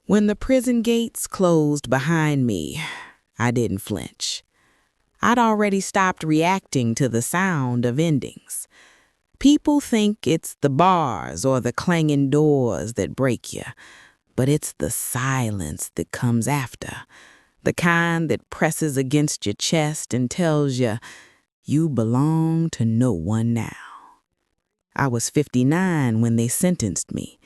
When the prison gates closed behind me, I didn't flinch. I'd already stopped reacting to the sound of endings. People think it's the bars or the clanging doors that break you, but it's the silence that comes after, the kind that presses against your chest and tells you you belong to no one now. I was 59 when they sentenced me.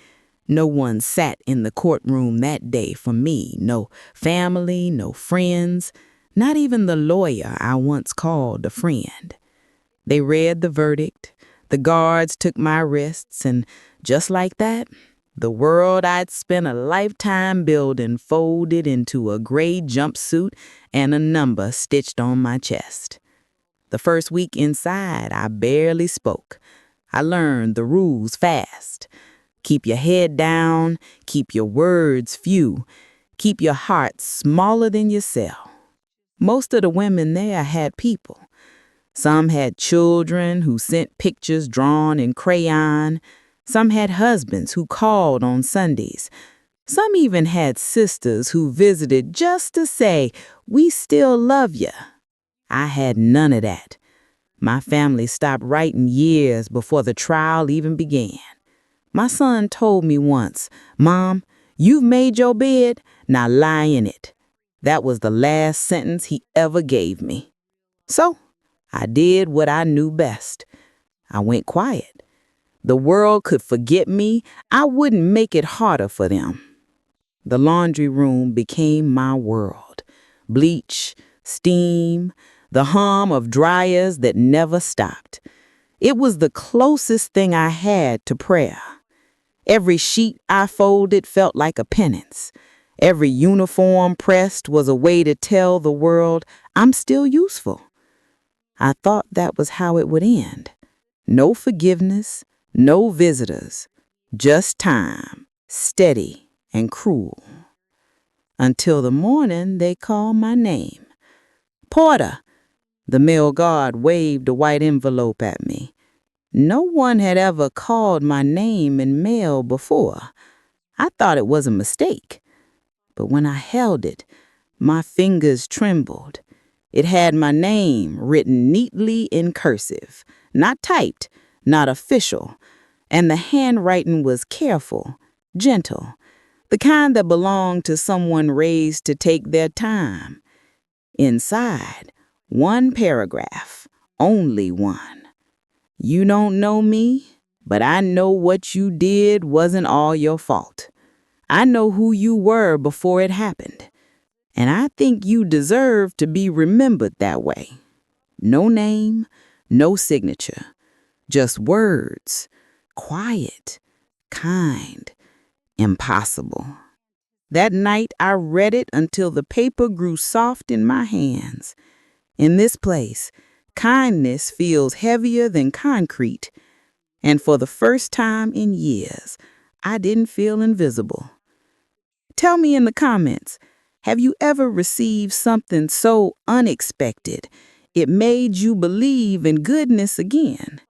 No one sat in the courtroom that day for me, no family, no friends, not even the lawyer I once called a friend. They read the verdict, the guards took my wrists, and just like that, the world I'd spent a lifetime building folded into a gray jumpsuit and a number stitched on my chest. The first week inside, I barely spoke. I learned the rules fast. Keep your head down, keep your words few, keep your heart smaller than your cell. Most of the women there had people. Some had children who sent pictures drawn in crayon. Some had husbands who called on Sundays. Some even had sisters who visited just to say, "We still love you." I had none of that. My family stopped writing years before the trial even began. My son told me once, "Mom, you've made your bed, now lie in it." That was the last sentence he ever gave me. So, I did what I knew best. I went quiet. The world could forget me. I wouldn't make it harder for them. The laundry room became my world. Bleach, steam, the hum of dryers that never stopped. It was the closest thing I had to prayer. Every sheet I folded felt like a penance. Every uniform pressed was a way to tell the world I'm still useful. I thought that was how it would end. No forgiveness, no visitors, just time, steady and cruel. Until the morning they called my name. "Porter!" The mail guard waved a white envelope at me. No one had ever called my name in mail before. I thought it was a mistake. But when I held it, my fingers trembled. It had my name written neatly in cursive, not typed, not official, and the handwriting was careful, gentle, the kind that belonged to someone raised to take their time. Inside, one paragraph, only one. "You don't know me, but I know what you did wasn't all your fault. I know who you were before it happened, and I think you deserve to be remembered that way." No name, no signature, just words, quiet, kind, impossible. That night I read it until the paper grew soft in my hands. In this place, kindness feels heavier than concrete, and for the first time in years, I didn't feel invisible. Tell me in the comments, have you ever received something so unexpected it made you believe in goodness again?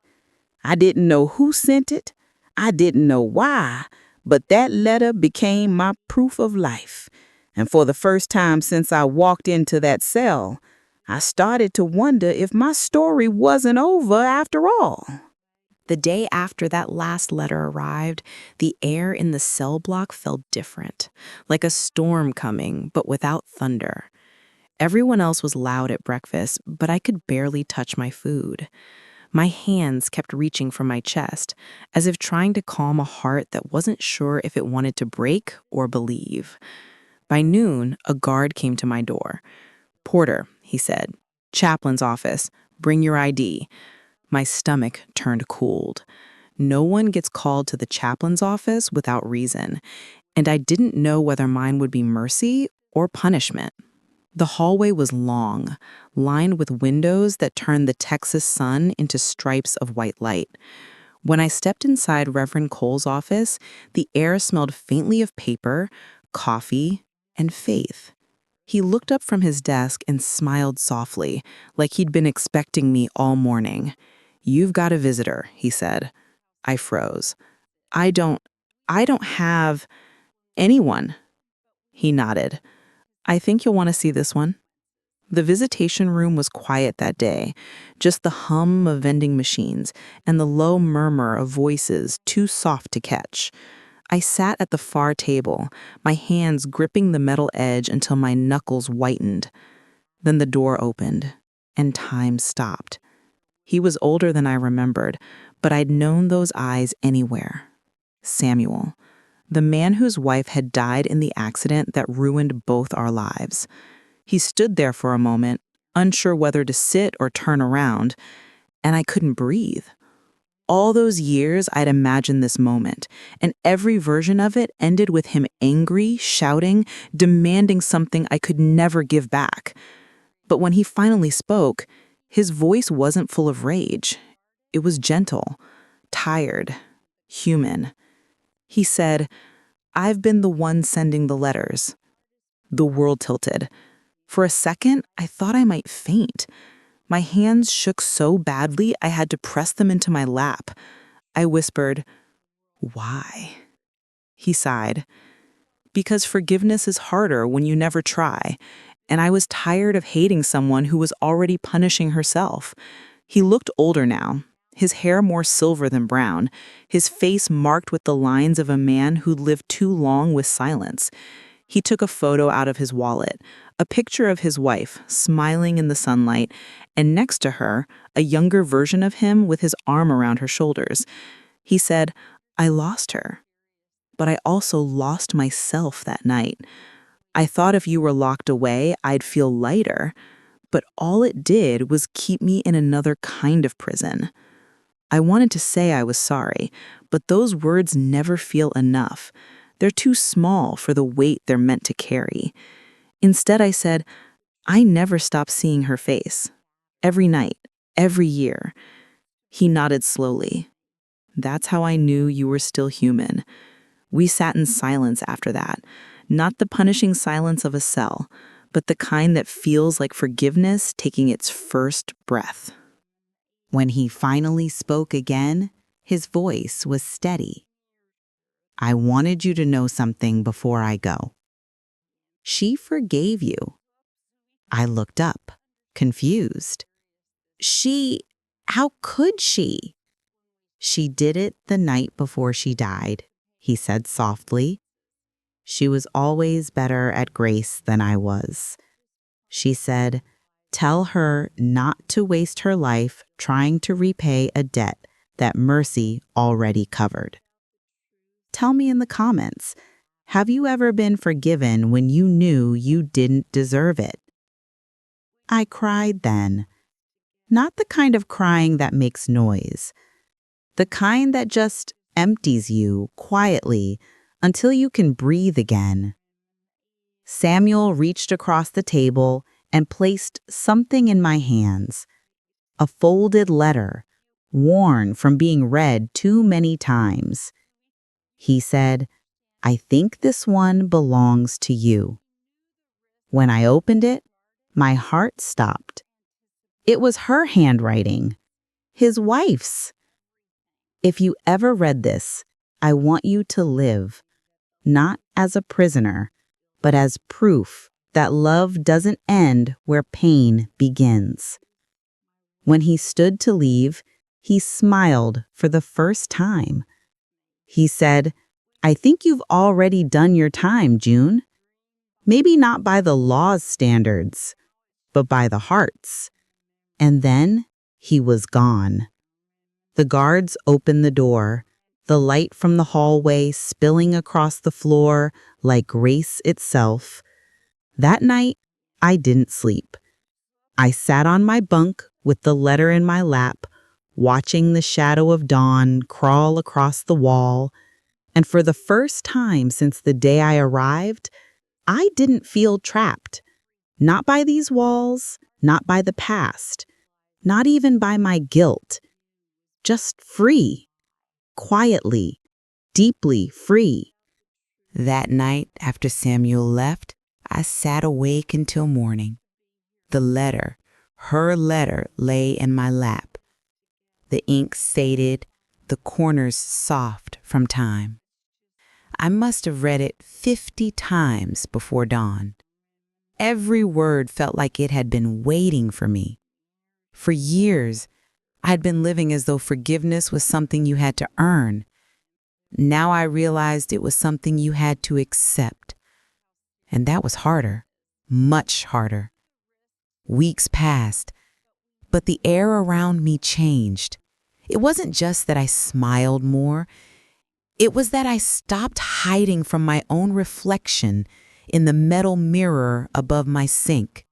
I didn't know who sent it, I didn't know why, but that letter became my proof of life. And for the first time since I walked into that cell, I started to wonder if my story wasn't over after all. The day after that last letter arrived, the air in the cell block felt different, like a storm coming, but without thunder. Everyone else was loud at breakfast, but I could barely touch my food. My hands kept reaching for my chest, as if trying to calm a heart that wasn't sure if it wanted to break or believe. By noon, a guard came to my door. "Porter," he said, "chaplain's office. Bring your ID." My stomach turned cold. No one gets called to the chaplain's office without reason, and I didn't know whether mine would be mercy or punishment. The hallway was long, lined with windows that turned the Texas sun into stripes of white light. When I stepped inside Reverend Cole's office, the air smelled faintly of paper, coffee, and faith. He looked up from his desk and smiled softly, like he'd been expecting me all morning. "You've got a visitor," he said. I froze. I don't have anyone." He nodded. I think you'll want to see this one. The visitation room was quiet that day, just the hum of vending machines and the low murmur of voices too soft to catch. I sat at the far table, my hands gripping the metal edge until my knuckles whitened. Then the door opened, and time stopped. He was older than I remembered, but I'd known those eyes anywhere. Samuel, the man whose wife had died in the accident that ruined both our lives. He stood there for a moment, unsure whether to sit or turn around, and I couldn't breathe. All those years I'd imagined this moment, and every version of it ended with him angry, shouting, demanding something I could never give back. But when he finally spoke, his voice wasn't full of rage. It was gentle, tired, human. He said, "I've been the one sending the letters." The world tilted. For a second, I thought I might faint. My hands shook so badly I had to press them into my lap. I whispered, "Why?" He sighed. "Because forgiveness is harder when you never try, and I was tired of hating someone who was already punishing herself." He looked older now, his hair more silver than brown, his face marked with the lines of a man who'd lived too long with silence. He took a photo out of his wallet, a picture of his wife, smiling in the sunlight, and next to her, a younger version of him with his arm around her shoulders. He said, "I lost her, but I also lost myself that night. I thought if you were locked away, I'd feel lighter, but all it did was keep me in another kind of prison." I wanted to say I was sorry, but those words never feel enough. They're too small for the weight they're meant to carry. Instead, I said, "I never stopped seeing her face. Every night, every year." He nodded slowly. "That's how I knew you were still human." We sat in silence after that, not the punishing silence of a cell, but the kind that feels like forgiveness taking its first breath. When he finally spoke again, his voice was steady. "I wanted you to know something before I go. She forgave you." I looked up, confused. How could she?" "She did it the night before she died," he said softly. "She was always better at grace than I was. She said, 'Tell her not to waste her life trying to repay a debt that mercy already covered.' Tell me in the comments, have you ever been forgiven when you knew you didn't deserve it?" I cried then. Not the kind of crying that makes noise. The kind that just empties you quietly until you can breathe again. Samuel reached across the table and placed something in my hands. A folded letter, worn from being read too many times. He said, "I think this one belongs to you." When I opened it, my heart stopped. It was her handwriting, his wife's. "If you ever read this, I want you to live, not as a prisoner, but as proof that love doesn't end where pain begins." When he stood to leave, he smiled for the first time. He said, "I think you've already done your time, June. Maybe not by the law's standards, but by the heart's." And then he was gone. The guards opened the door, the light from the hallway spilling across the floor like grace itself. That night, I didn't sleep. I sat on my bunk with the letter in my lap, watching the shadow of dawn crawl across the wall. And for the first time since the day I arrived, I didn't feel trapped. Not by these walls, not by the past, not even by my guilt. Just free, quietly, deeply free. That night, after Samuel left, I sat awake until morning. The letter, her letter, lay in my lap. The ink faded, the corners soft from time. I must have read it 50 times before dawn. Every word felt like it had been waiting for me. For years, I had been living as though forgiveness was something you had to earn. Now I realized it was something you had to accept. And that was harder, much harder. Weeks passed, but the air around me changed. It wasn't just that I smiled more. It was that I stopped hiding from my own reflection in the metal mirror above my sink.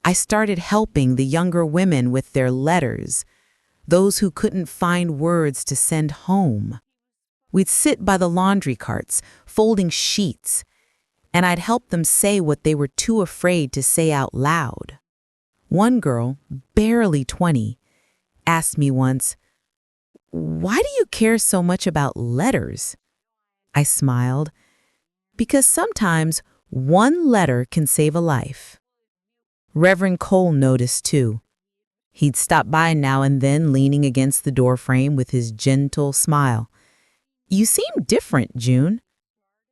I started helping the younger women with their letters, those who couldn't find words to send home. We'd sit by the laundry carts, folding sheets, and I'd help them say what they were too afraid to say out loud. One girl, barely 20, asked me once, "Why do you care so much about letters?" I smiled, because sometimes one letter can save a life. Reverend Cole noticed too. He'd stop by now and then, leaning against the doorframe with his gentle smile. "You seem different, June."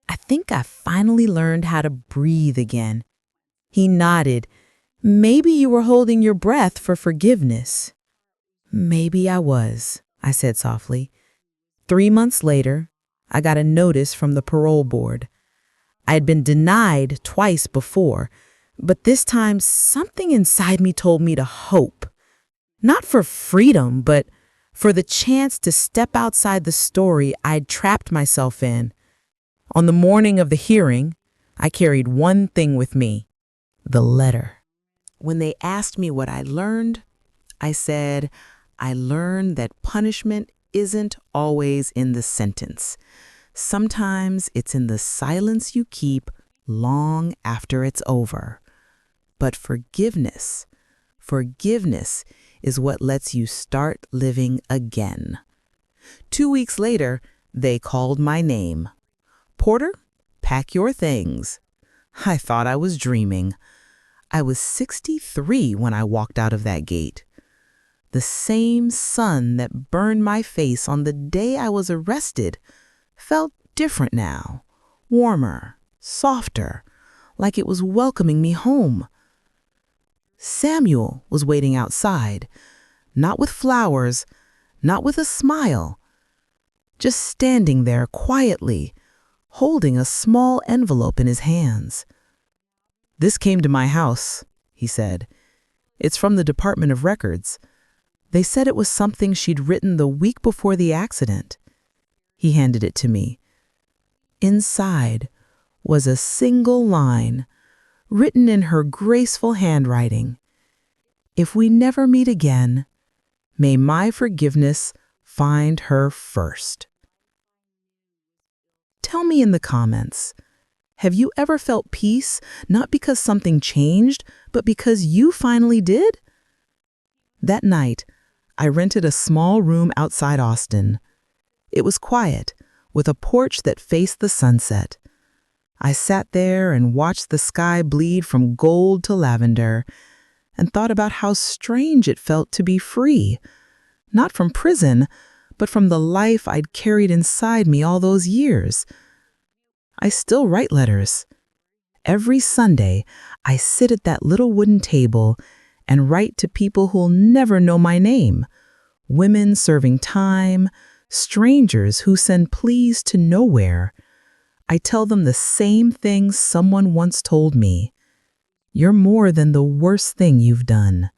"I think I finally learned how to breathe again." He nodded. "Maybe you were holding your breath for forgiveness." "Maybe I was," I said softly. 3 months later, I got a notice from the parole board. I had been denied twice before, but this time something inside me told me to hope. Not for freedom, but for the chance to step outside the story I'd trapped myself in. On the morning of the hearing, I carried one thing with me: the letter. When they asked me what I learned, I said, I learned that punishment isn't always in the sentence. Sometimes it's in the silence you keep long after it's over. But forgiveness is what lets you start living again. 2 weeks later, they called my name. "Porter, pack your things." I thought I was dreaming. I was 63 when I walked out of that gate. The same sun that burned my face on the day I was arrested felt different now, warmer, softer, like it was welcoming me home. Samuel was waiting outside, not with flowers, not with a smile, just standing there quietly, holding a small envelope in his hands. "This came to my house," he said. "It's from the Department of Records. They said it was something she'd written the week before the accident." He handed it to me. Inside was a single line, written in her graceful handwriting. "If we never meet again, may my forgiveness find her first." Tell me in the comments, have you ever felt peace, not because something changed, but because you finally did? That night, I rented a small room outside Austin. It was quiet, with a porch that faced the sunset. I sat there and watched the sky bleed from gold to lavender, and thought about how strange it felt to be free, not from prison, but from the life I'd carried inside me all those years. I still write letters. Every Sunday, I sit at that little wooden table and write to people who'll never know my name. Women serving time, strangers who send pleas to nowhere. I tell them the same thing someone once told me: "You're more than the worst thing you've done."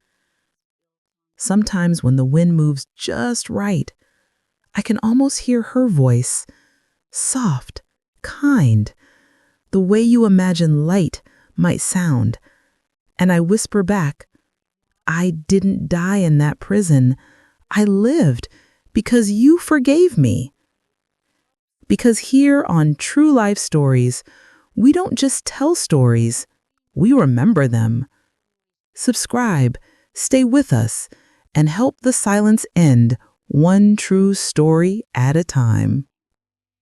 Sometimes when the wind moves just right, I can almost hear her voice, soft, kind, the way you imagine light might sound. And I whisper back, "I didn't die in that prison. I lived because you forgave me." Because here on True Life Stories, we don't just tell stories, we remember them. Subscribe, stay with us, and help the silence end one true story at a time.